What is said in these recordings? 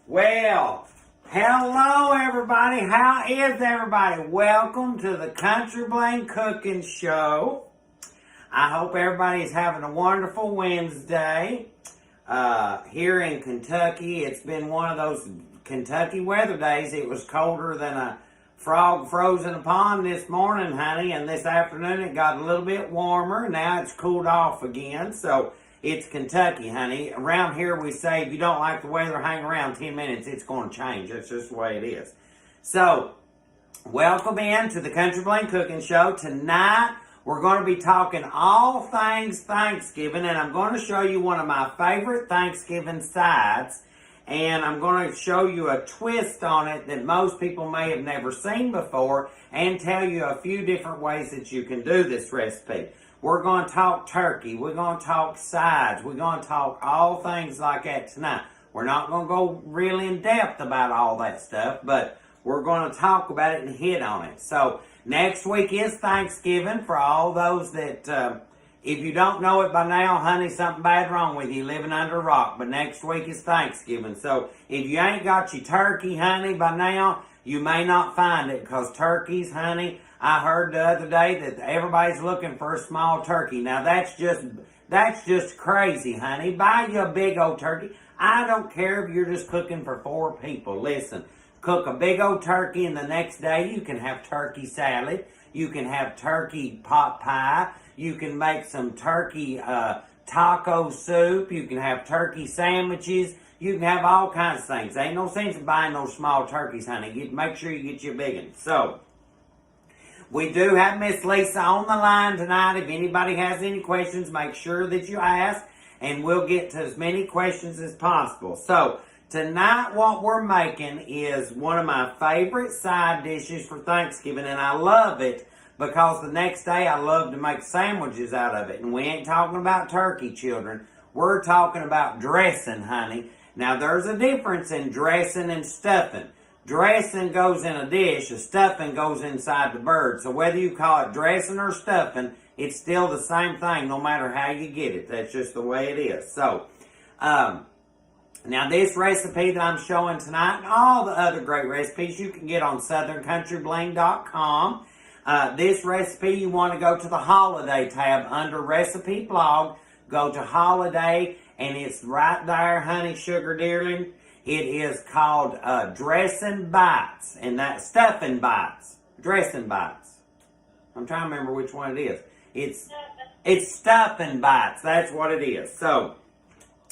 Well, hello everybody. How is everybody? Welcome to the Country Bling Cooking Show. I hope everybody's having a wonderful Wednesday. Here in Kentucky, it's been one of those Kentucky weather days. It was colder than a frog frozen in a pond this morning, honey, and this afternoon it got a little bit warmer. Now it's cooled off again, so it's Kentucky, honey. Around here we say if you don't like the weather, hang around 10 minutes, it's going to change. That's just the way it is. So, welcome in to the Country Bling Cooking Show. Tonight, we're going to be talking all things Thanksgiving, and I'm going to show you one of my favorite Thanksgiving sides, and I'm going to show you a twist on it that most people may have never seen before, and tell you a few different ways that you can do this recipe. We're going to talk turkey. We're going to talk sides. We're going to talk all things like that tonight. We're not going to go really in depth about all that stuff, but we're going to talk about it and hit on it. So next week is Thanksgiving for all those that, if you don't know it by now, honey, something bad wrong with you living under a rock. But next week is Thanksgiving. So if you ain't got your turkey, honey, by now, you may not find it because turkeys, honey, I heard the other day that everybody's looking for a small turkey. Now that's just crazy, honey. Buy you a big old turkey. I don't care if you're just cooking for 4 people. Listen, cook a big old turkey and the next day you can have turkey salad. You can have turkey pot pie. You can make some turkey taco soup. You can have turkey sandwiches. You can have all kinds of things. Ain't no sense in buying those small turkeys, honey. Make sure you get your big ones. So, we do have Miss Lisa on the line tonight. If anybody has any questions, make sure that you ask, and we'll get to as many questions as possible. So, tonight what we're making is one of my favorite side dishes for Thanksgiving, and I love it because the next day I love to make sandwiches out of it. And we ain't talking about turkey, children. We're talking about dressing, honey. Now, there's a difference in dressing and stuffing. Dressing goes in a dish, a stuffing goes inside the bird. So whether you call it dressing or stuffing, it's still the same thing no matter how you get it. That's just the way it is. So, now this recipe that I'm showing tonight and all the other great recipes you can get on SouthernCountryBling.com. This recipe, you want to go to the Holiday tab under Recipe Blog. Go to Holiday, and it's right there, honey, sugar dearling. It is called Stuffin Bites, and that's Stuffin Bites. Dressing Bites. I'm trying to remember which one it is. It's Stuffin Bites. That's what it is. So,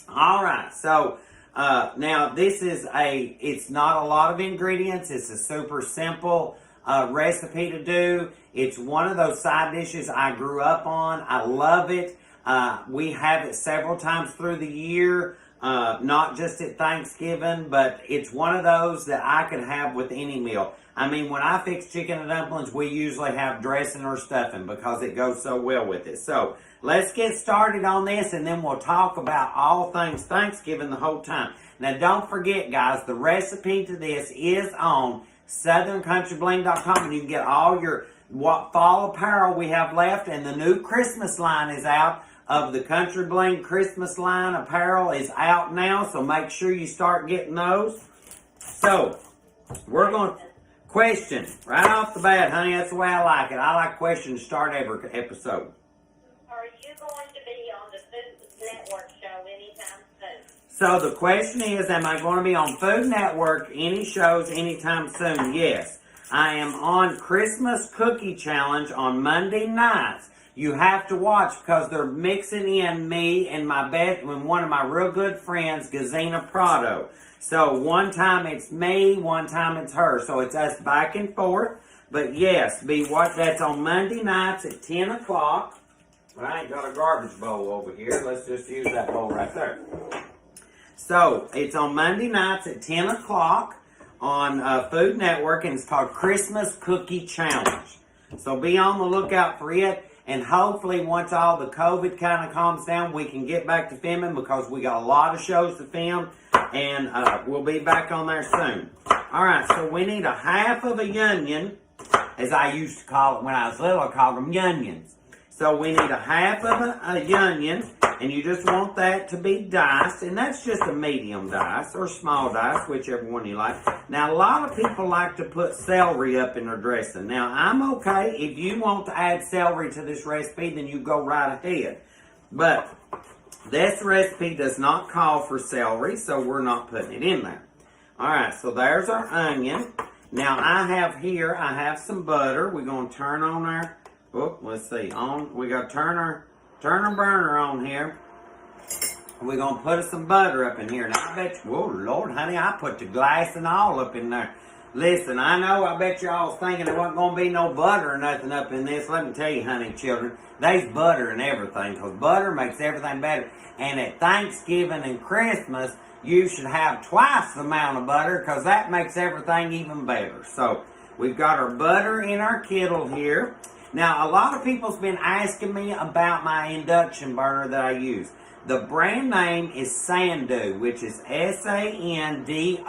all right. So, now this is it's not a lot of ingredients. It's a super simple recipe to do. It's one of those side dishes I grew up on. I love it. We have it several times through the year. Not just at Thanksgiving, but it's one of those that I can have with any meal. I mean, when I fix chicken and dumplings, we usually have dressing or stuffing because it goes so well with it. So, let's get started on this, and then we'll talk about all things Thanksgiving the whole time. Now, don't forget, guys, the recipe to this is on SouthernCountryBling.com, and you can get all your fall apparel we have left, and the new Christmas line is out. Of the Country Bling Christmas line apparel is out now, so make sure you start getting those. So, we're going to question right off the bat, honey. That's the way I like it. I like questions to start every episode. Are you going to be on the Food Network show anytime soon? So, the question is, am I going to be on Food Network any shows anytime soon? Yes. I am on Christmas Cookie Challenge on Monday nights. You have to watch because they're mixing in me and one of my real good friends, Gazina Prado. So one time it's me, one time it's her. So it's us back and forth. But yes, that's on Monday nights at 10 o'clock. I ain't got a garbage bowl over here. Let's just use that bowl right there. So it's on Monday nights at 10 o'clock on Food Network, and it's called Christmas Cookie Challenge. So be on the lookout for it. And hopefully, once all the COVID kind of calms down, we can get back to filming because we got a lot of shows to film. And we'll be back on there soon. All right, so we need a half of a onion, as I used to call it when I was little. I called them yunions. So we need a half of a onion, And you just want that to be diced, and that's just a medium dice or small dice, whichever one you like. Now, a lot of people like to put celery up in their dressing. Now, I'm okay. If you want to add celery to this recipe, then you go right ahead. But this recipe does not call for celery, so we're not putting it in there. All right, so there's our onion. Now, I have some butter. We're going to turn on our, let's see, we got to turn our burner on here. We're going to put some butter up in here. And I bet you, Lord, honey, I put the glass and all up in there. Listen, I bet y'all was thinking there wasn't going to be no butter or nothing up in this. Let me tell you, honey, children, there's butter in everything, because butter makes everything better. And at Thanksgiving and Christmas, you should have twice the amount of butter, because that makes everything even better. So, we've got our butter in our kettle here. Now, a lot of people's been asking me about my induction burner that I use. The brand name is Sandoo, which is Sandoo.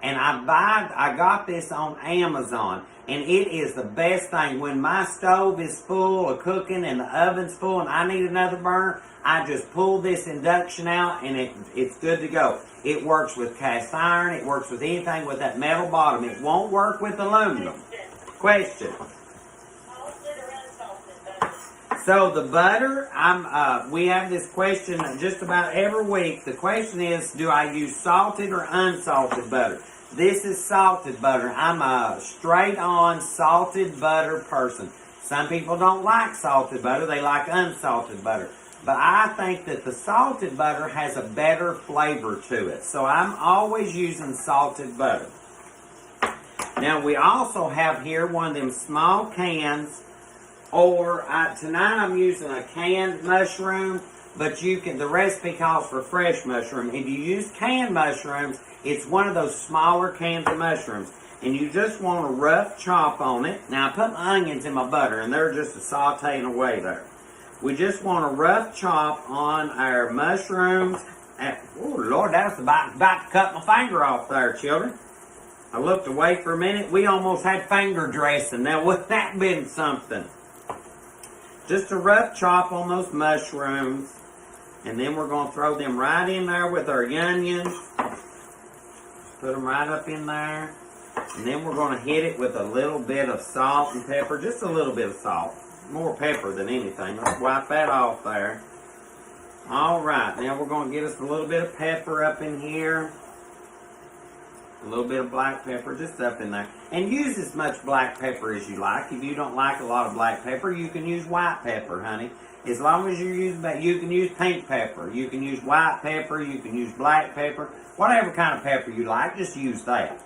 And I got this on Amazon. And it is the best thing. When my stove is full of cooking and the oven's full and I need another burner, I just pull this induction out and it's good to go. It works with cast iron. It works with anything with that metal bottom. It won't work with aluminum. Question. So the butter, we have this question just about every week. The question is, do I use salted or unsalted butter? This is salted butter. I'm a straight-on salted butter person. Some people don't like salted butter. They like unsalted butter. But I think that the salted butter has a better flavor to it. So I'm always using salted butter. Now, we also have here one of them small cans. Or tonight I'm using a canned mushroom, but the recipe calls for fresh mushroom. If you use canned mushrooms, it's one of those smaller cans of mushrooms. And you just want a rough chop on it. Now I put my onions in my butter and they're just sauteing away there. We just want a rough chop on our mushrooms. Oh Lord, that's about to cut my finger off there, children. I looked away for a minute. We almost had finger dressing. Now wouldn't that been something? Just a rough chop on those mushrooms. And then we're going to throw them right in there with our onions. Put them right up in there. And then we're going to hit it with a little bit of salt and pepper. Just a little bit of salt. More pepper than anything. Let's wipe that off there. Alright, now we're going to get us a little bit of pepper up in here. A little bit of black pepper just up in there. And use as much black pepper as you like. If you don't like a lot of black pepper, you can use white pepper, honey. As long as you use that, you can use pink pepper. You can use white pepper. You can use black pepper. Whatever kind of pepper you like, just use that.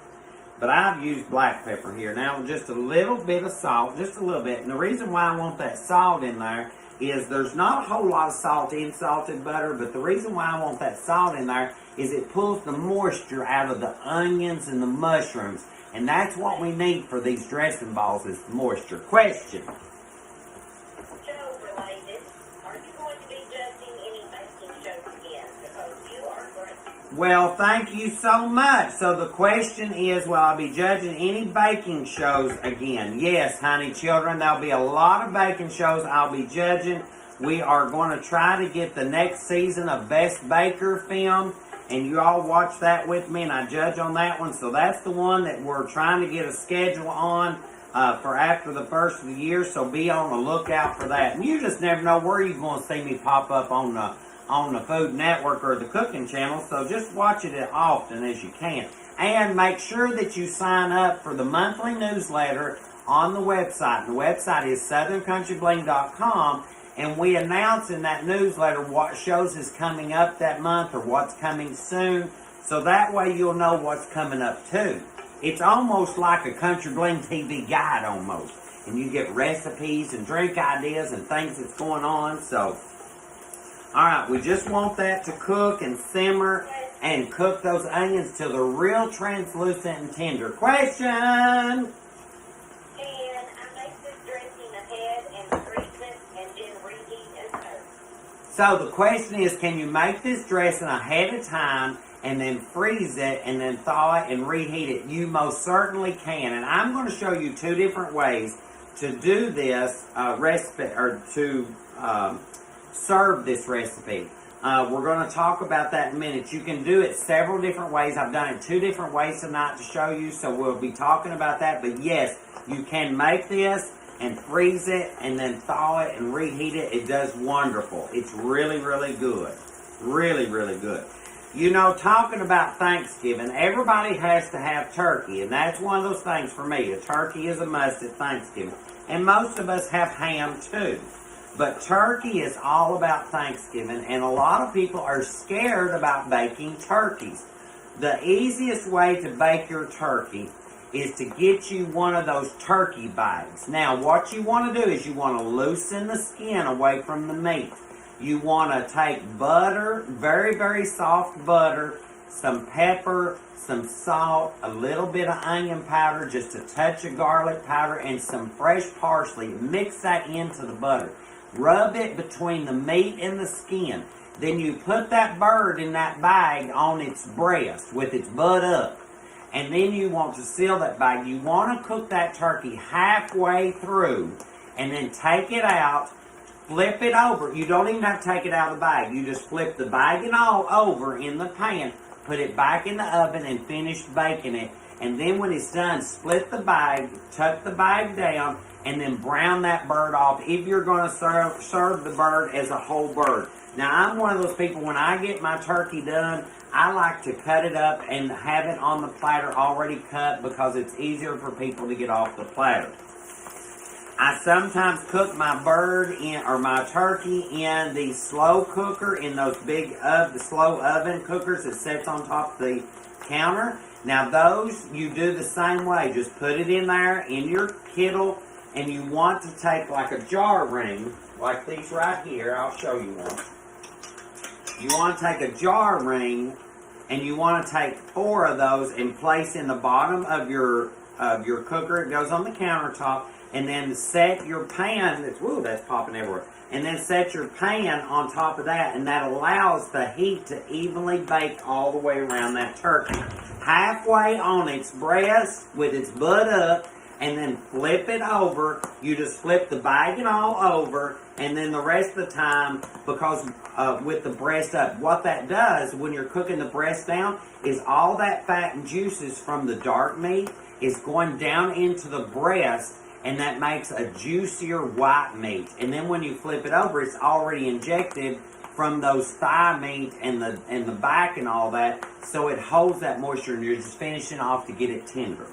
But I've used black pepper here. Now, just a little bit of salt, just a little bit. And the reason why I want that salt in there is there's not a whole lot of salt in salted butter, but the reason why I want that salt in there is it pulls the moisture out of the onions and the mushrooms. And that's what we need for these dressing balls is moisture. Question. Show related, are you going to be judging any baking shows again? Because you are great. Well, thank you so much. So the question is, will I be judging any baking shows again? Yes, honey, children, there'll be a lot of baking shows I'll be judging. We are going to try to get the next season of Best Baker filmed, and you all watch that with me, and I judge on that one. So that's the one that we're trying to get a schedule on for after the first of the year, so be on the lookout for that. And you just never know where you're going to see me pop up on the Food Network or the cooking channel, so just watch it as often as you can. And make sure that you sign up for the monthly newsletter on the website. The website is southerncountryblend.com, and we announce in that newsletter what shows is coming up that month or what's coming soon, so that way you'll know what's coming up too. It's almost like a Country Blend TV guide almost, and you get recipes and drink ideas and things that's going on, so... Alright, we just want that to cook and simmer and cook those onions till they're real translucent and tender. Question! Can I make this dressing ahead and freeze it and then reheat and serve? So the question is, can you make this dressing ahead of time and then freeze it and then thaw it and reheat it? You most certainly can. And I'm going to show you two different ways to do this recipe, or to serve this recipe. We're going to talk about that in a minute. You can do it several different ways. I've done it 2 different ways tonight to show you, so we'll be talking about that. But yes, you can make this and freeze it and then thaw it and reheat it. It does wonderful. It's really, really good. Really, really good. You know, talking about Thanksgiving, everybody has to have turkey, and that's one of those things for me. A turkey is a must at Thanksgiving. And most of us have ham too. But turkey is all about Thanksgiving, and a lot of people are scared about baking turkeys. The easiest way to bake your turkey is to get you one of those turkey bags. Now, what you want to do is you want to loosen the skin away from the meat. You want to take butter, very, very soft butter, some pepper, some salt, a little bit of onion powder, just a touch of garlic powder, and some fresh parsley. Mix that into the butter. Rub it between the meat and the skin. Then you put that bird in that bag on its breast with its butt up. And then you want to seal that bag. You want to cook that turkey halfway through and then take it out, flip it over. You don't even have to take it out of the bag. You just flip the bag and all over in the pan, put it back in the oven and finish baking it. And then when it's done, split the bag, tuck the bag down, and then brown that bird off if you're going to serve the bird as a whole bird. Now, I'm one of those people, when I get my turkey done, I like to cut it up and have it on the platter already cut because it's easier for people to get off the platter. I sometimes cook my bird in, or my turkey in the slow cooker, in those big the slow oven cookers that sits on top of the counter. Now those, you do the same way. Just put it in there in your kettle, and you want to take like a jar ring, like these right here. I'll show you one. You want to take a jar ring, and you want to take 4 of those and place in the bottom of your cooker. It goes on the countertop. And then set your pan, that's popping everywhere. And then set your pan on top of that, and that allows the heat to evenly bake all the way around that turkey. Halfway on its breast with its butt up, and then flip it over. You just flip the bag and all over, and then the rest of the time, because with the breast up, what that does when you're cooking the breast down is all that fat and juices from the dark meat is going down into the breast, and that makes a juicier white meat. And then when you flip it over, it's already injected from those thigh meat and the back and all that, so it holds that moisture, and you're just finishing off to get it tender.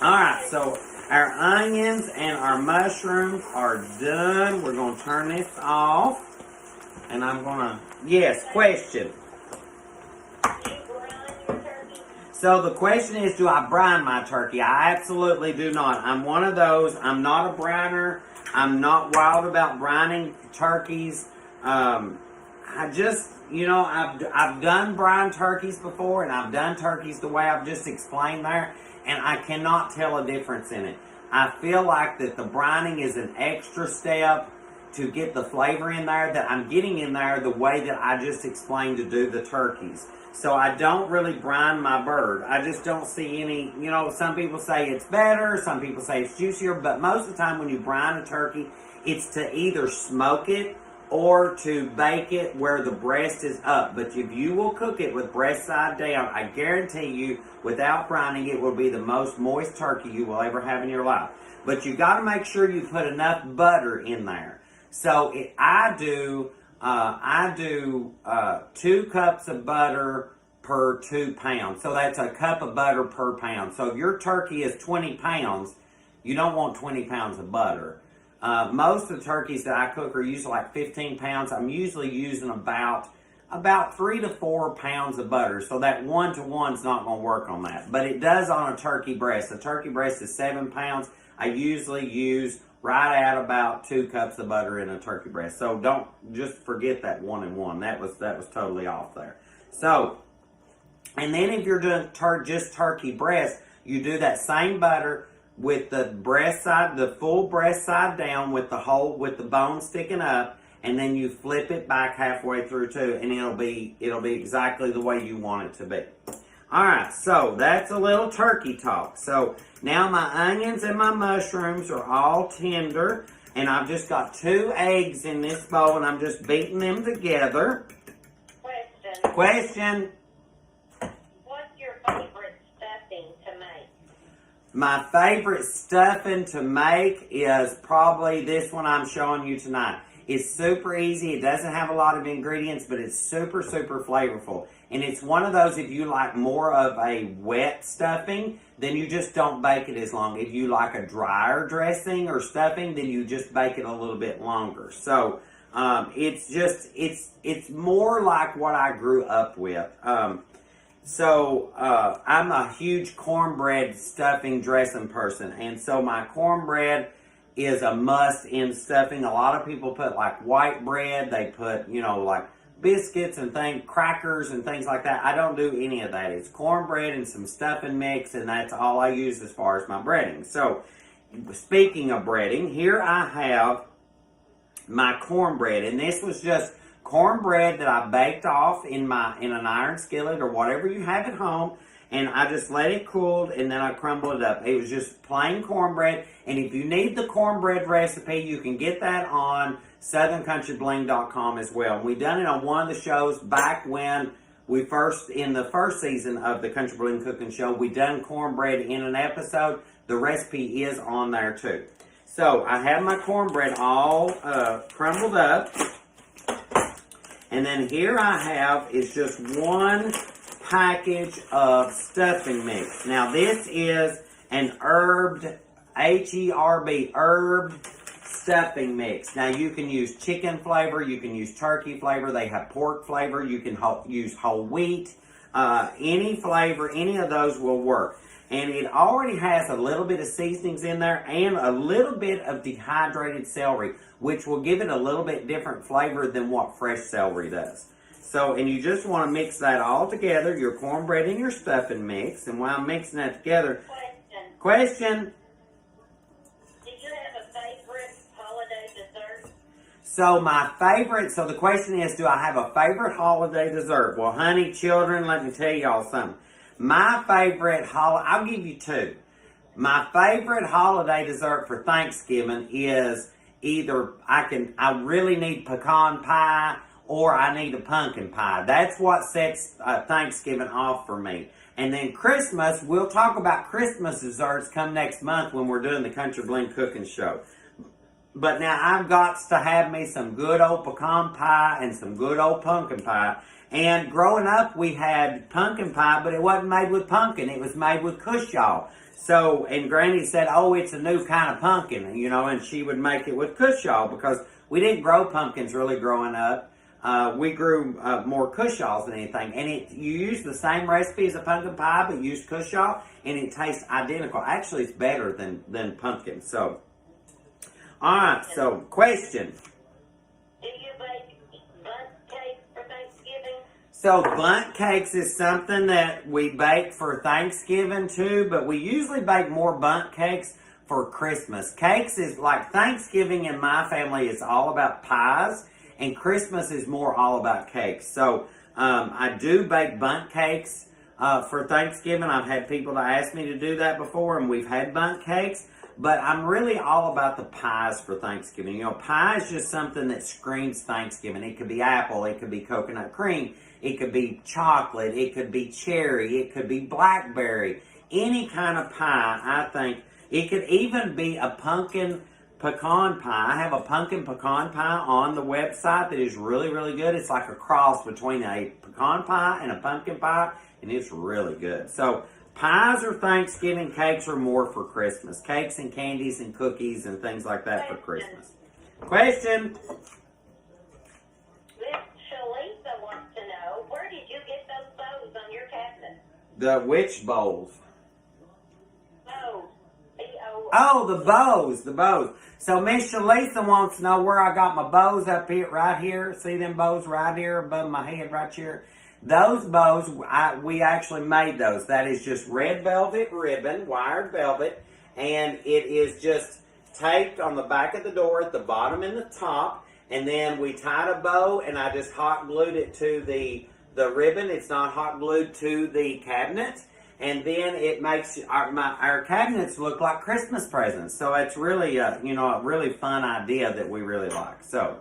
Alright, so our onions and our mushrooms are done. We're going to turn this off, and I'm going to, yes, question. So the question is, do I brine my turkey? I absolutely do not. I'm one of those. I'm not a briner. I'm not wild about brining turkeys. I just, you know, I've done brine turkeys before, and I've done turkeys the way I've just explained there, and I cannot tell a difference in it. I feel like that the brining is an extra step to get the flavor in there that I'm getting in there the way that I just explained to do the turkeys. So I don't really brine my bird. I just don't see any, you know, some people say it's better, some people say it's juicier, but most of the time when you brine a turkey, it's to either smoke it or to bake it where the breast is up. But if you will cook it with breast side down, I guarantee you, without brining, it will be the most moist turkey you will ever have in your life. But you got to make sure you put enough butter in there. So I do 2 cups of butter per 2 pounds. So that's a cup of butter per pound. So if your turkey is 20 pounds, you don't want 20 pounds of butter. Most of the turkeys that I cook are usually like 15 pounds. I'm usually using about 3 to 4 pounds of butter. So that 1-to-1 is not going to work on that. But it does on a turkey breast. A turkey breast is 7 pounds. I usually use right at about 2 cups of butter in a turkey breast. So don't just forget that 1-and-1. That was totally off there. So, and then if you're doing just turkey breast, you do that same butter with the breast side, the full breast side down with the bone sticking up, and then you flip it back halfway through too, and it'll be exactly the way you want it to be. Alright, so that's a little turkey talk. So now my onions and my mushrooms are all tender. And I've just got 2 eggs in this bowl, and I'm just beating them together. Question. What's your favorite stuffing to make? My favorite stuffing to make is probably this one I'm showing you tonight. It's super easy. It doesn't have a lot of ingredients, but it's super, super flavorful. And it's one of those, if you like more of a wet stuffing, then you just don't bake it as long. If you like a drier dressing or stuffing, then you just bake it a little bit longer. So it's more like what I grew up with. I'm a huge cornbread stuffing dressing person. And so my cornbread is a must in stuffing. A lot of people put like white bread. They put, like biscuits and crackers and things like that. I don't do any of that. It's cornbread and some stuffing mix, and that's all I use as far as my breading. So, speaking of breading, here I have my cornbread, and this was just cornbread that I baked off in an iron skillet or whatever you have at home, and I just let it cool, and then I crumbled it up. It was just plain cornbread, and if you need the cornbread recipe, you can get that on SouthernCountryBling.com as well. And we done it on one of the shows back when in the first season of the Country Bling Cooking Show, we done cornbread in an episode. The recipe is on there too. So I have my cornbread all crumbled up, and then here I have is just one package of stuffing mix. Now this is an herbed, H-E-R-B, herbed stuffing mix. Now you can use chicken flavor, you can use turkey flavor, they have pork flavor, you can use whole wheat, any flavor, any of those will work. And it already has a little bit of seasonings in there and a little bit of dehydrated celery, which will give it a little bit different flavor than what fresh celery does. So, and you just want to mix that all together, your cornbread and your stuffing mix. And while I'm mixing that together, question. Do you have a favorite holiday dessert? So the question is, do I have a favorite holiday dessert? Well, honey, children, let me tell y'all something. My favorite I'll give you 2. My favorite holiday dessert for Thanksgiving is either I really need pecan pie, or I need a pumpkin pie. That's what sets Thanksgiving off for me. And then Christmas, we'll talk about Christmas desserts come next month when we're doing the Country Bling Cooking Show. But now I've got to have me some good old pecan pie and some good old pumpkin pie. And growing up, we had pumpkin pie, but it wasn't made with pumpkin. It was made with Cushaws. So, and Granny said, oh, it's a new kind of pumpkin, and she would make it with Cushaws because we didn't grow pumpkins really growing up. We grew more Cushaws than anything. And you use the same recipe as a pumpkin pie, but use Cushaws, and it tastes identical. Actually, it's better than pumpkin. So, all right, so question. Do you bake bundt cakes for Thanksgiving? So bundt cakes is something that we bake for Thanksgiving too, but we usually bake more bundt cakes for Christmas. Cakes is like Thanksgiving in my family is all about pies, and Christmas is more all about cakes. So I do bake bundt cakes for Thanksgiving. I've had people to ask me to do that before, and we've had bundt cakes. But I'm really all about the pies for Thanksgiving. Pie is just something that screams Thanksgiving. It could be apple, it could be coconut cream, it could be chocolate, it could be cherry, it could be blackberry. Any kind of pie, I think. It could even be a pumpkin pecan pie. I have a pumpkin pecan pie on the website that is really, really good. It's like a cross between a pecan pie and a pumpkin pie, and it's really good. So, pies are Thanksgiving, cakes are more for Christmas. Cakes and candies and cookies and things like that for Christmas. Question. Miss Shalisa wants to know, where did you get those bows on your cabinet? The which bowls? Bows. B-O. Oh, the bows. So Miss Shalisa wants to know where I got my bows up here, right here. See them bows right here above my head right here? Those bows, we actually made those. That is just red velvet ribbon, wired velvet, and it is just taped on the back of the door at the bottom and the top, and then we tied a bow, and I just hot glued it to the ribbon. It's not hot glued to the cabinet, and then it makes our cabinets look like Christmas presents. So it's really a really fun idea that we really like. So,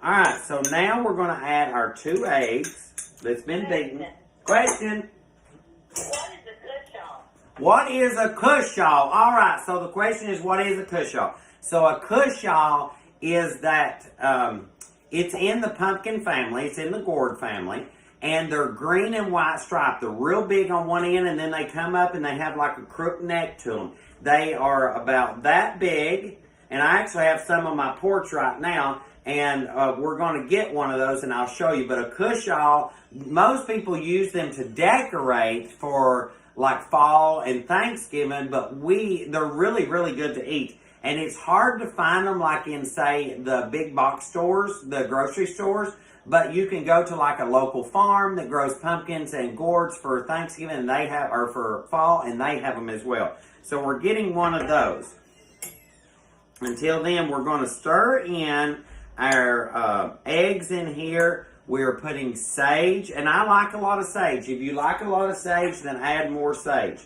all right. So now we're going to add our 2 eggs that's been beaten. Question. What is a Cushaw? What is a Cushaw? All right. So the question is, what is a Cushaw? So a Cushaw is that it's in the pumpkin family. It's in the gourd family. And they're green and white striped. They're real big on one end, and then they come up and they have like a crooked neck to them. They are about that big, and I actually have some on my porch right now, and we're going to get one of those, and I'll show you. But a Cushaw, most people use them to decorate for like fall and Thanksgiving, but they're really, really good to eat. And it's hard to find them like in, say, the big box stores, the grocery stores. But you can go to like a local farm that grows pumpkins and gourds for Thanksgiving, and or for fall, and they have them as well. So we're getting one of those. Until then, we're going to stir in our eggs in here. We're putting sage, and I like a lot of sage. If you like a lot of sage, then add more sage.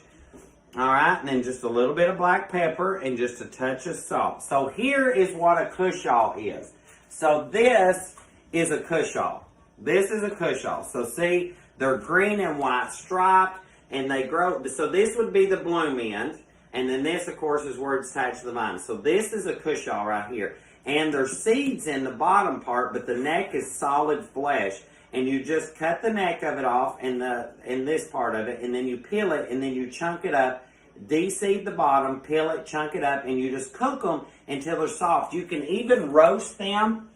All right, and then just a little bit of black pepper and just a touch of salt. So here is what a Cushaw is. So this is a Cushaw. This is a Cushaw. So see, they're green and white striped, and they grow. So this would be the bloom end, and then this, of course, is where it's attached to the vine. So this is a Cushaw right here. And there's seeds in the bottom part, but the neck is solid flesh. And you just cut the neck of it off and this part of it, and then you peel it, and then you chunk it up, de-seed the bottom, peel it, chunk it up, and you just cook them until they're soft. You can even roast them.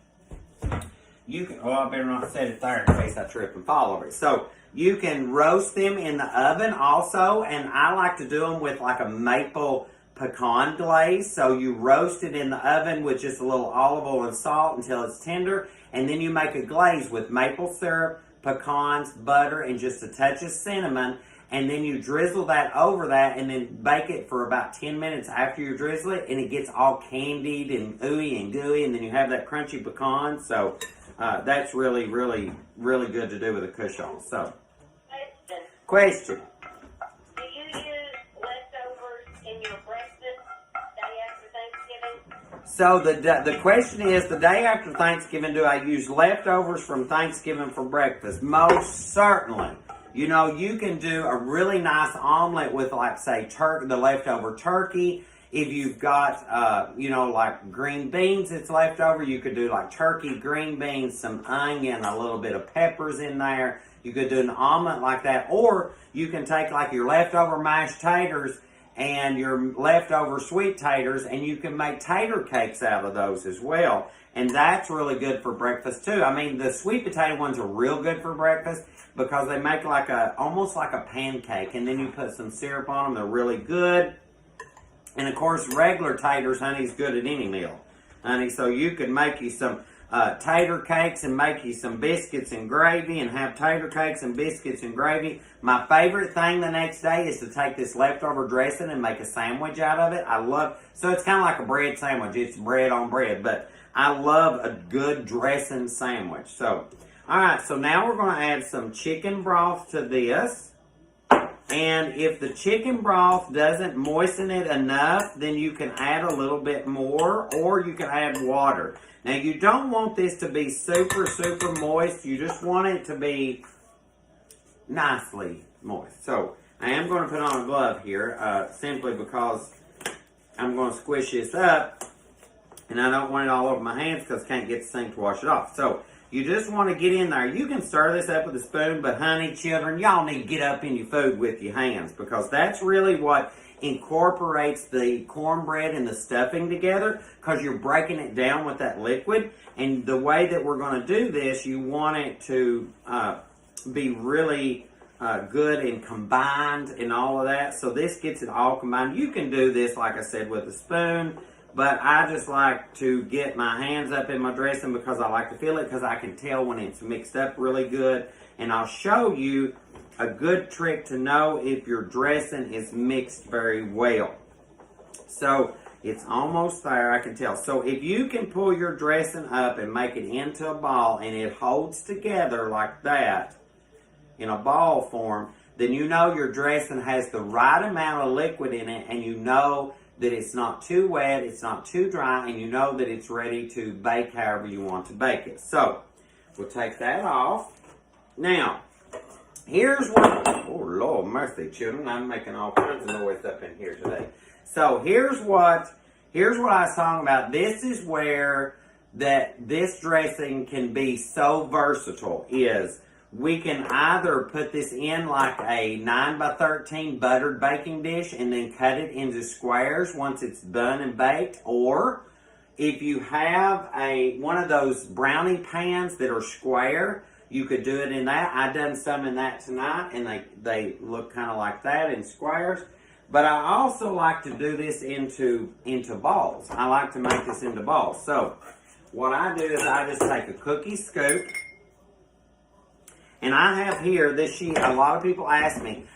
I better not set it there in case I trip and fall over it. So you can roast them in the oven also, and I like to do them with like a maple pecan glaze. So you roast it in the oven with just a little olive oil and salt until it's tender, and then you make a glaze with maple syrup, pecans, butter, and just a touch of cinnamon, and then you drizzle that over that, and then bake it for about 10 minutes after you drizzle it, and it gets all candied and ooey and gooey, and then you have that crunchy pecan. So that's really, really, really good to do with a Cushaw. So, question. Do you use leftovers in your breakfast day after Thanksgiving? So the question is, the day after Thanksgiving, do I use leftovers from Thanksgiving for breakfast? Most certainly. You know, you can do a really nice omelet with, like, say, the leftover turkey. If you've got, like green beans that's left over, you could do like turkey, green beans, some onion, a little bit of peppers in there. You could do an omelet like that. Or you can take like your leftover mashed taters and your leftover sweet taters, and you can make tater cakes out of those as well. And that's really good for breakfast too. I mean, the sweet potato ones are real good for breakfast because they make like almost like a pancake, and then you put some syrup on them. They're really good. And of course, regular taters, honey, is good at any meal, honey. So you could make you some tater cakes and make you some biscuits and gravy and have tater cakes and biscuits and gravy. My favorite thing the next day is to take this leftover dressing and make a sandwich out of it. So it's kind of like a bread sandwich. It's bread on bread, but I love a good dressing sandwich. So, all right, so now we're going to add some chicken broth to this. And if the chicken broth doesn't moisten it enough, then you can add a little bit more, or you can add water. Now, you don't want this to be super, super moist. You just want it to be nicely moist. So, I am going to put on a glove here, simply because I'm going to squish this up, and I don't want it all over my hands because I can't get the sink to wash it off. So, you just want to get in there. You can stir this up with a spoon, but honey, children, y'all need to get up in your food with your hands, because that's really what incorporates the cornbread and the stuffing together, because you're breaking it down with that liquid. And the way that we're going to do this, you want it to be really good and combined and all of that. So this gets it all combined. You can do this, like I said, with a spoon. But I just like to get my hands up in my dressing because I like to feel it, because I can tell when it's mixed up really good. And I'll show you a good trick to know if your dressing is mixed very well. So it's almost there, I can tell. So if you can pull your dressing up and make it into a ball and it holds together like that in a ball form, then you know your dressing has the right amount of liquid in it, and you know that it's not too wet, it's not too dry, and you know that it's ready to bake however you want to bake it. So, we'll take that off. Now, here's what, oh Lord mercy, children, I'm making all kinds of noise up in here today. So, here's what I was talking about. This is where this dressing can be so versatile, is we can either put this in like a 9 by 13 buttered baking dish and then cut it into squares once it's done and baked, or if you have one of those brownie pans that are square, you could do it in that. I done some in that tonight, and they look kind of like that in squares. But I also like to do this into balls. I like to make this into balls. So what I do is I just take a cookie scoop. And I have here this sheet. A lot of people ask me,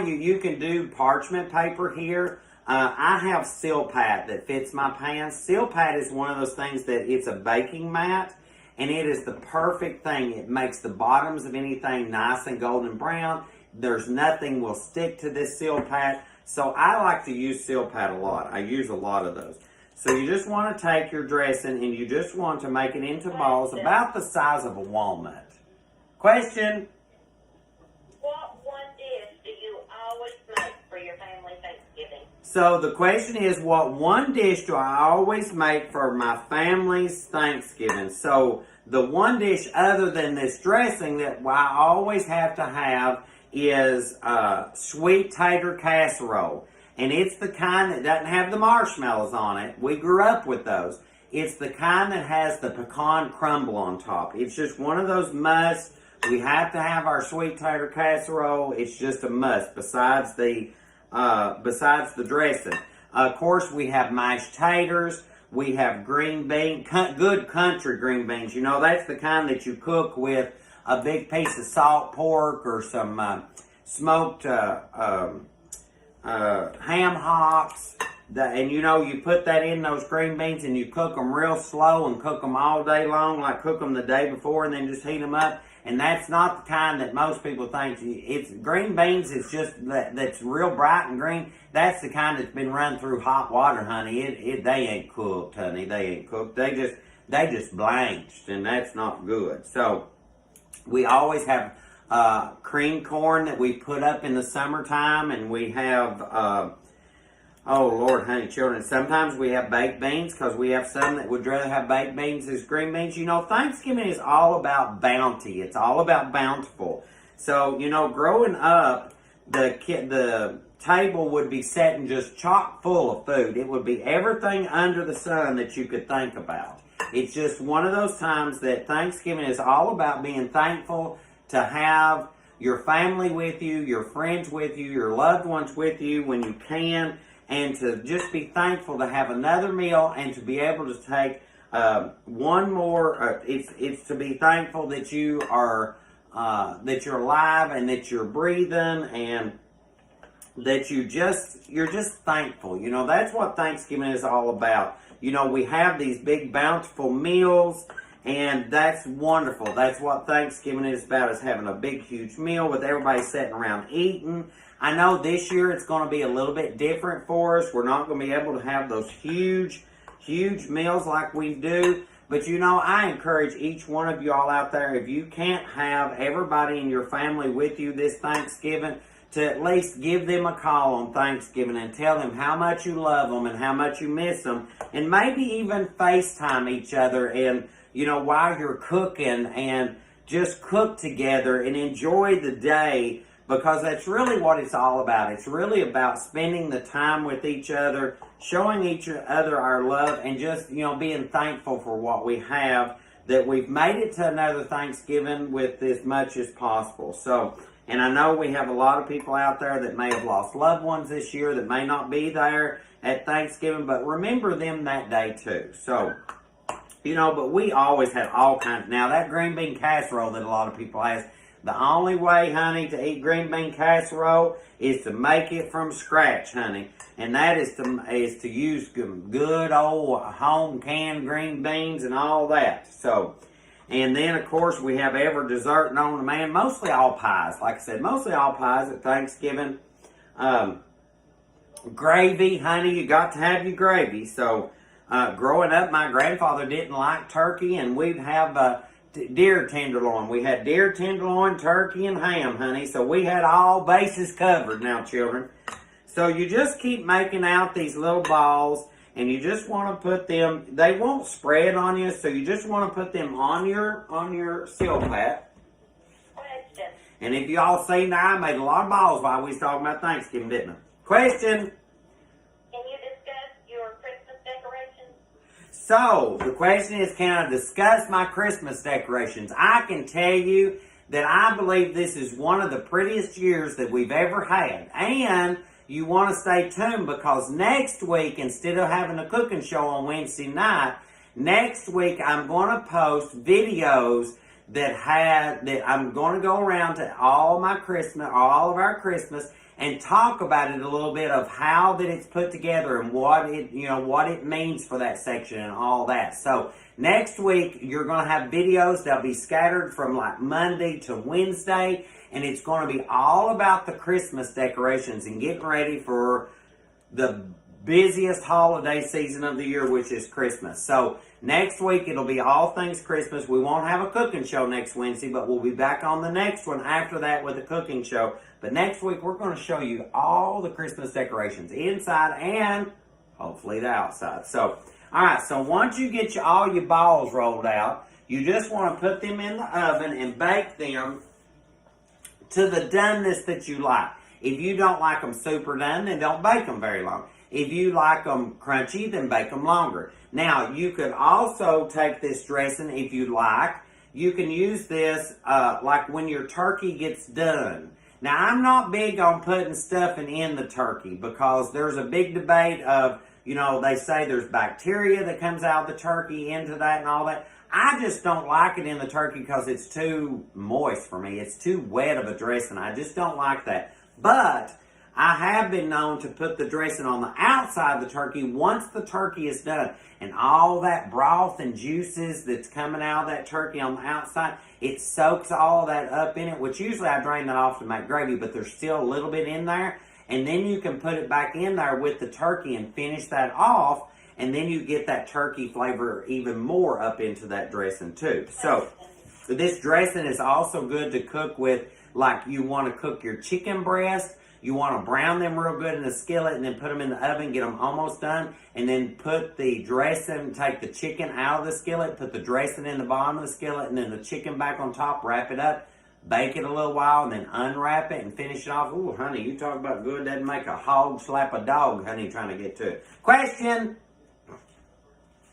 you can do parchment paper here. I have Silpat that fits my pan. Silpat is one of those things that it's a baking mat, and it is the perfect thing. It makes the bottoms of anything nice and golden brown. There's nothing will stick to this Silpat. So I like to use Silpat a lot. I use a lot of those. So you just want to take your dressing and you just want to make it into balls about the size of a walnut. Question? What one dish do you always make for your family Thanksgiving? So the question is, what one dish do I always make for my family's Thanksgiving? So the one dish other than this dressing that I always have to have is sweet tater casserole. And it's the kind that doesn't have the marshmallows on it. We grew up with those. It's the kind that has the pecan crumble on top. It's just one of those musts. We have to have our sweet tater casserole. It's just a must. Besides the dressing, of course, we have mashed taters. We have green beans, good country green beans. You know, that's the kind that you cook with a big piece of salt pork or some smoked ham hocks. And you know, you put that in those green beans and you cook them real slow and cook them all day long, like cook them the day before and then just heat them up. And that's not the kind that most people think. It's green beans is just that's real bright and green. That's the kind that's been run through hot water, honey. They ain't cooked, honey. They ain't cooked. They just blanched, and that's not good. So we always have cream corn that we put up in the summertime, and we have oh Lord, honey, children. Sometimes we have baked beans because we have some that would rather have baked beans as green beans. You know, Thanksgiving is all about bounty. It's all about bountiful. So, you know, growing up, the table would be setting just chock full of food. It would be everything under the sun that you could think about. It's just one of those times that Thanksgiving is all about being thankful to have your family with you, your friends with you, your loved ones with you when you can. And to just be thankful to have another meal and to be able to take one more. It's to be thankful that you are that you're alive and that you're breathing and that you're just thankful. You know, that's what Thanksgiving is all about. You know, we have these big bountiful meals, and that's wonderful. That's what Thanksgiving is about, is having a big huge meal with everybody sitting around eating. I know this year it's going to be a little bit different for us. We're not going to be able to have those huge meals like we do. But, you know, I encourage each one of you all out there, if you can't have everybody in your family with you this Thanksgiving, to at least give them a call on Thanksgiving and tell them how much you love them and how much you miss them. And maybe even FaceTime each other and, you know, while you're cooking, and just cook together and enjoy the day. Because that's really what it's all about. It's really about spending the time with each other, showing each other our love, and just, you know, being thankful for what we have, that we've made it to another Thanksgiving with as much as possible. So, and I know we have a lot of people out there that may have lost loved ones this year that may not be there at Thanksgiving, but remember them that day too. So, you know, but we always have all kinds. Now, that green bean casserole that a lot of people ask, the only way, honey, to eat green bean casserole is to make it from scratch, honey. And that is to use good old home canned green beans and all that. So, And then, of course, we have every dessert known to man, mostly all pies. Like I said, mostly all pies at Thanksgiving. Gravy, honey, you got to have your gravy. So, growing up, my grandfather didn't like turkey, and we'd have deer tenderloin. We had deer tenderloin, turkey, and ham, honey. So, we had all bases covered now, children. So, you just keep making out these little balls. And you just want to put them, they won't spread on you, so you just want to put them on your seal pat. Question. And if y'all see now, I made a lot of balls while we was talking about Thanksgiving, didn't I? Question. Can you discuss your Christmas decorations? So, the question is, can I discuss my Christmas decorations? I can tell you that I believe this is one of the prettiest years that we've ever had. And you want to stay tuned because next week, instead of having a cooking show on Wednesday night, next week I'm going to post videos that I'm going to go around to all of our Christmas and talk about it a little bit of how that it's put together and what it means for that section and all that. So next week you're going to have videos that'll be scattered from like Monday to Wednesday. And it's going to be all about the Christmas decorations and getting ready for the busiest holiday season of the year, which is Christmas. So next week, it'll be all things Christmas. We won't have a cooking show next Wednesday, but we'll be back on the next one after that with a cooking show. But next week, we're going to show you all the Christmas decorations inside and hopefully the outside. So, all right, so once you get all your balls rolled out, you just want to put them in the oven and bake them to the doneness that you like. If you don't like them super done, then don't bake them very long. If you like them crunchy, then bake them longer. Now, you could also take this dressing if you like. You can use this like when your turkey gets done. Now, I'm not big on putting stuffing in the turkey because there's a big debate of, they say there's bacteria that comes out of the turkey into that and all that. I just don't like it in the turkey because it's too moist for me. It's too wet of a dressing. I just don't like that. But I have been known to put the dressing on the outside of the turkey once the turkey is done. And all that broth and juices that's coming out of that turkey on the outside, it soaks all that up in it, which usually I drain that off to make gravy, but there's still a little bit in there. And then you can put it back in there with the turkey and finish that off. And then you get that turkey flavor even more up into that dressing too. So this dressing is also good to cook with, like you want to cook your chicken breast. You want to brown them real good in the skillet and then put them in the oven, get them almost done. And then put the dressing, take the chicken out of the skillet, put the dressing in the bottom of the skillet, and then the chicken back on top, wrap it up, bake it a little while, and then unwrap it and finish it off. Ooh, honey, you talk about good. That'd make a hog slap a dog, honey, trying to get to it. Question?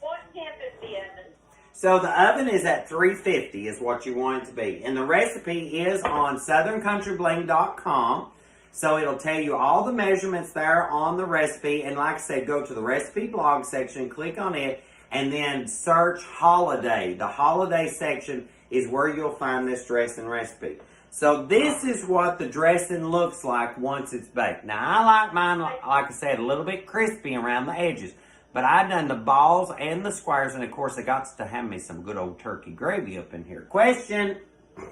What temp is the oven? So the oven is at 350 is what you want it to be. And the recipe is on southerncountryBling.com. So it'll tell you all the measurements there on the recipe. And like I said, go to the recipe blog section, click on it, and then search holiday. The holiday section is where you'll find this dressing recipe. So this is what the dressing looks like once it's baked. Now I like mine, like I said, a little bit crispy around the edges. But I done the balls and the squares, and of course I got to have me some good old turkey gravy up in here. Question? Can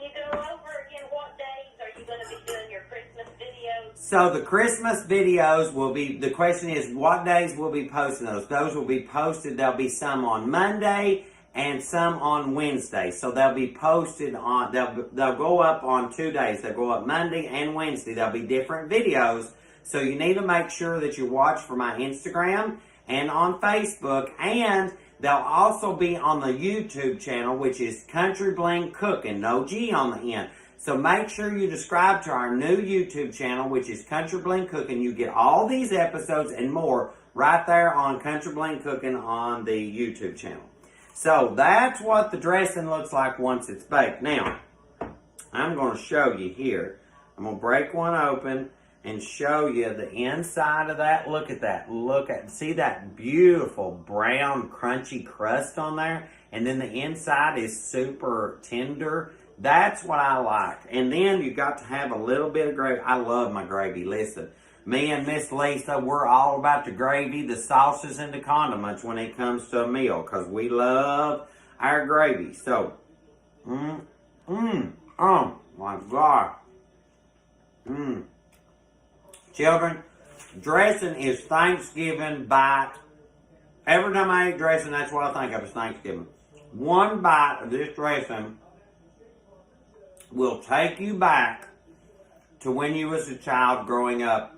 you go over again what days are you going to be doing your Christmas videos? So the Christmas videos will be, the question is what days we'll be posting those. Those will be posted, there'll be some on Monday and some on Wednesday. So they'll be posted on, they'll go up on 2 days. They'll go up Monday and Wednesday. There'll be different videos. So you need to make sure that you watch for my Instagram and on Facebook. And they'll also be on the YouTube channel, which is Country Bling Cooking. No G on the end. So make sure you subscribe to our new YouTube channel, which is Country Bling Cooking. You get all these episodes and more right there on Country Bling Cooking on the YouTube channel. So that's what the dressing looks like once it's baked. Now, I'm going to show you here. I'm going to break one open and show you the inside of that. Look at that. See that beautiful brown crunchy crust on there? And then the inside is super tender. That's what I like. And then you got to have a little bit of gravy. I love my gravy. Listen, me and Miss Lisa, we're all about the gravy, the sauces, and the condiments when it comes to a meal. Because we love our gravy. So, oh my God. Children, dressing is Thanksgiving bite. Every time I eat dressing, that's what I think of as Thanksgiving. One bite of this dressing will take you back to when you was a child growing up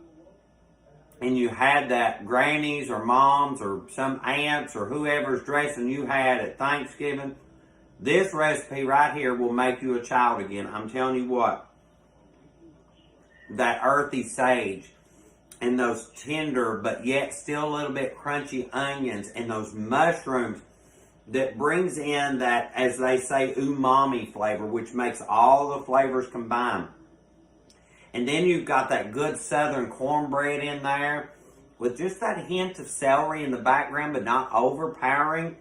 and you had that grannies or moms or some aunts or whoever's dressing you had at Thanksgiving. This recipe right here will make you a child again. I'm telling you what. That earthy sage and those tender but yet still a little bit crunchy onions and those mushrooms that brings in that, as they say, umami flavor, which makes all the flavors combine. And then you've got that good southern cornbread in there with just that hint of celery in the background but not overpowering.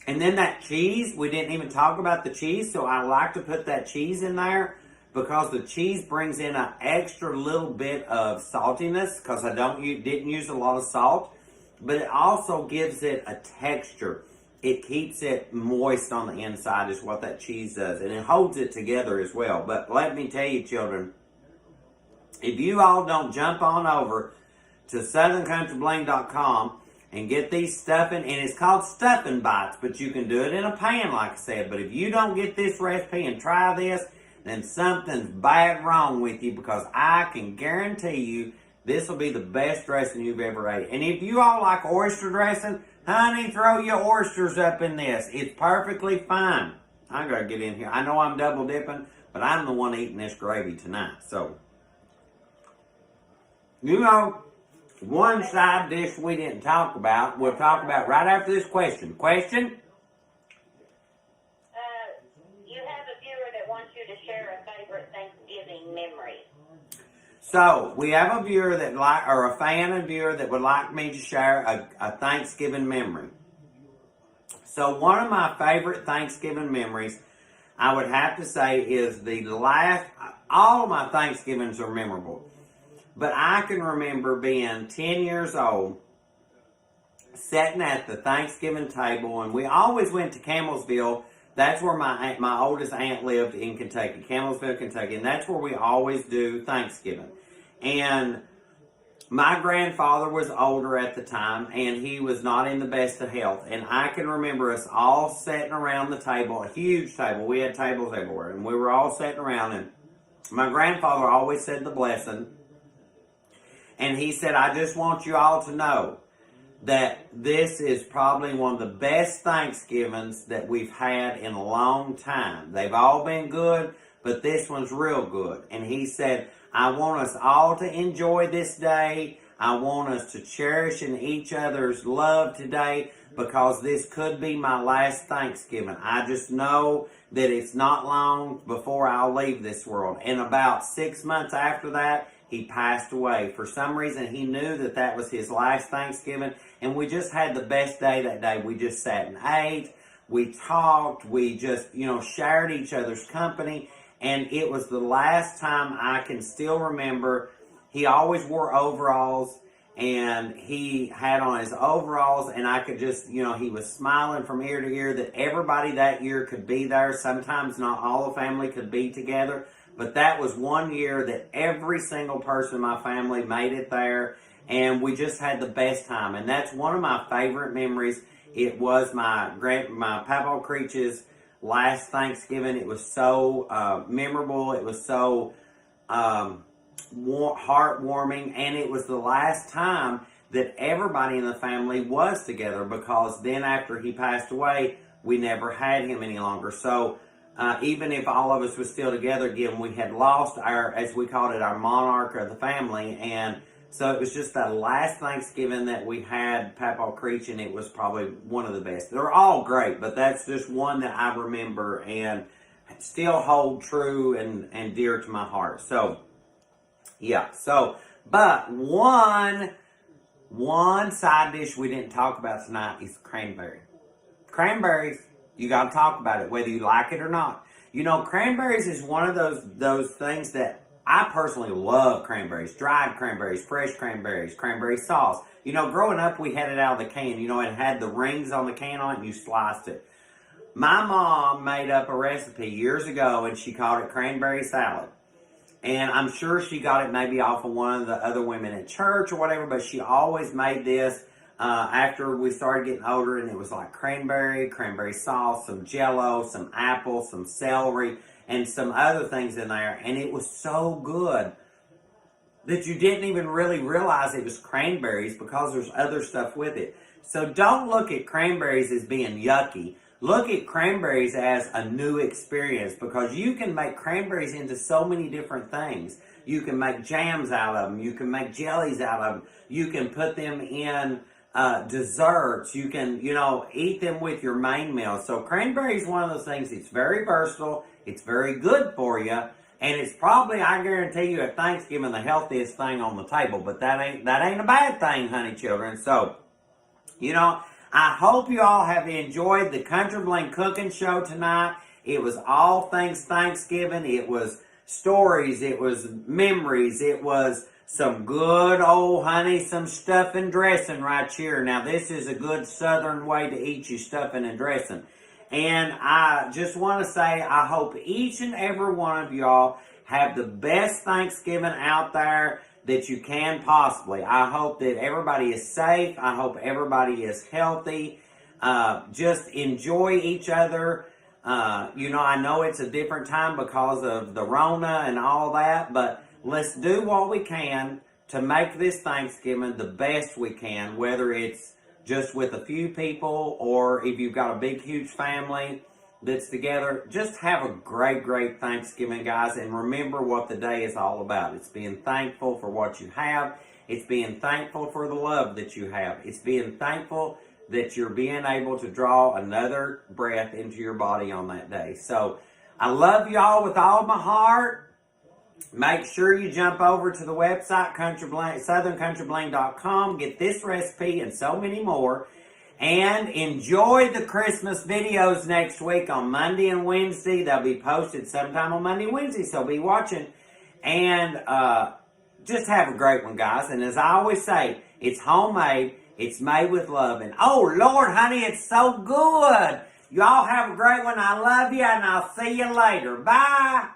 And then that cheese, we didn't even talk about the cheese, so I like to put that cheese in there because the cheese brings in an extra little bit of saltiness because I didn't use a lot of salt, but it also gives it a texture. It keeps it moist on the inside is what that cheese does, and it holds it together as well. But let me tell you, children, if you all don't jump on over to SouthernCountryBling.com and get these stuffing, and it's called Stuffin Bites, but you can do it in a pan, like I said. But if you don't get this recipe and try this, then something's bad wrong with you, because I can guarantee you this will be the best dressing you've ever ate. And if you all like oyster dressing, honey, throw your oysters up in this. It's perfectly fine. I gotta get in here. I know I'm double dipping, but I'm the one eating this gravy tonight. So, you know, one side dish we didn't talk about, we'll talk about right after this question. Question? You have a viewer that wants you to share a favorite Thanksgiving memory. So, we have a viewer that or a fan and viewer that would like me to share a Thanksgiving memory. So, one of my favorite Thanksgiving memories, I would have to say, is all of my Thanksgivings are memorable. But I can remember being 10 years old, sitting at the Thanksgiving table, and we always went to Campbellsville. That's where my oldest aunt lived in Kentucky, Campbellsville, Kentucky, and that's where we always do Thanksgiving. And my grandfather was older at the time, and he was not in the best of health. And I can remember us all sitting around the table, a huge table. We had tables everywhere, and we were all sitting around, and my grandfather always said the blessing. And he said, I just want you all to know that this is probably one of the best Thanksgivings that we've had in a long time. They've all been good, but this one's real good. And he said, I want us all to enjoy this day. I want us to cherish in each other's love today, because this could be my last Thanksgiving. I just know that it's not long before I'll leave this world. And about 6 months after that, he passed away. For some reason, he knew that that was his last Thanksgiving, and we just had the best day that day. We just sat and ate, we talked, we just, shared each other's company, and it was the last time I can still remember. He always wore overalls, and he had on his overalls, and I could just, he was smiling from ear to ear that everybody that year could be there. Sometimes not all the family could be together, but that was one year that every single person in my family made it there, and we just had the best time. And that's one of my favorite memories. It was my Papa Creech's last Thanksgiving. It was so memorable. It was so heartwarming, and it was the last time that everybody in the family was together, because then after he passed away, we never had him any longer. So even if all of us was still together again, we had lost our, as we called it, our monarch of the family. And so it was just the last Thanksgiving that we had Papa Creech, and it was probably one of the best. They're all great, but that's just one that I remember and still hold true and dear to my heart. So, yeah. So, but one side dish we didn't talk about tonight is cranberry. Cranberries. You got to talk about it, whether you like it or not. Cranberries is one of those things that I personally love. Cranberries, dried cranberries, fresh cranberries, cranberry sauce. Growing up, we had it out of the can. It had the rings on the can on it, and you sliced it. My mom made up a recipe years ago, and she called it cranberry salad. And I'm sure she got it maybe off of one of the other women at church or whatever, but she always made this after we started getting older, and it was like cranberry sauce, some jello, some apple, some celery, and some other things in there. And it was so good that you didn't even really realize it was cranberries because there's other stuff with it. So don't look at cranberries as being yucky. Look at cranberries as a new experience, because you can make cranberries into so many different things. You can make jams out of them. You can make jellies out of them. You can put them in desserts. You can, eat them with your main meal. So cranberry is one of those things. It's very versatile. It's very good for you. And it's probably, I guarantee you, at Thanksgiving, the healthiest thing on the table. But that ain't a bad thing, honey children. So, I hope you all have enjoyed the Country Bling Cooking Show tonight. It was all things Thanksgiving. It was stories. It was memories. It was some good old honey, some stuffing dressing right here. Now, this is a good Southern way to eat your stuffing and dressing. And I just want to say, I hope each and every one of y'all have the best Thanksgiving out there that you can possibly. I hope that everybody is safe. I hope everybody is healthy. Just enjoy each other. I know it's a different time because of the Rona and all that, but let's do what we can to make this Thanksgiving the best we can, whether it's just with a few people or if you've got a big, huge family that's together. Just have a great, great Thanksgiving, guys, and remember what the day is all about. It's being thankful for what you have. It's being thankful for the love that you have. It's being thankful that you're being able to draw another breath into your body on that day. So I love y'all with all my heart. Make sure you jump over to the website, SouthernCountryBling.com. Get this recipe and so many more. And enjoy the Christmas videos next week on Monday and Wednesday. They'll be posted sometime on Monday and Wednesday, so be watching. And just have a great one, guys. And as I always say, it's homemade. It's made with love. And oh, Lord, honey, it's so good. Y'all have a great one. I love you, and I'll see you later. Bye.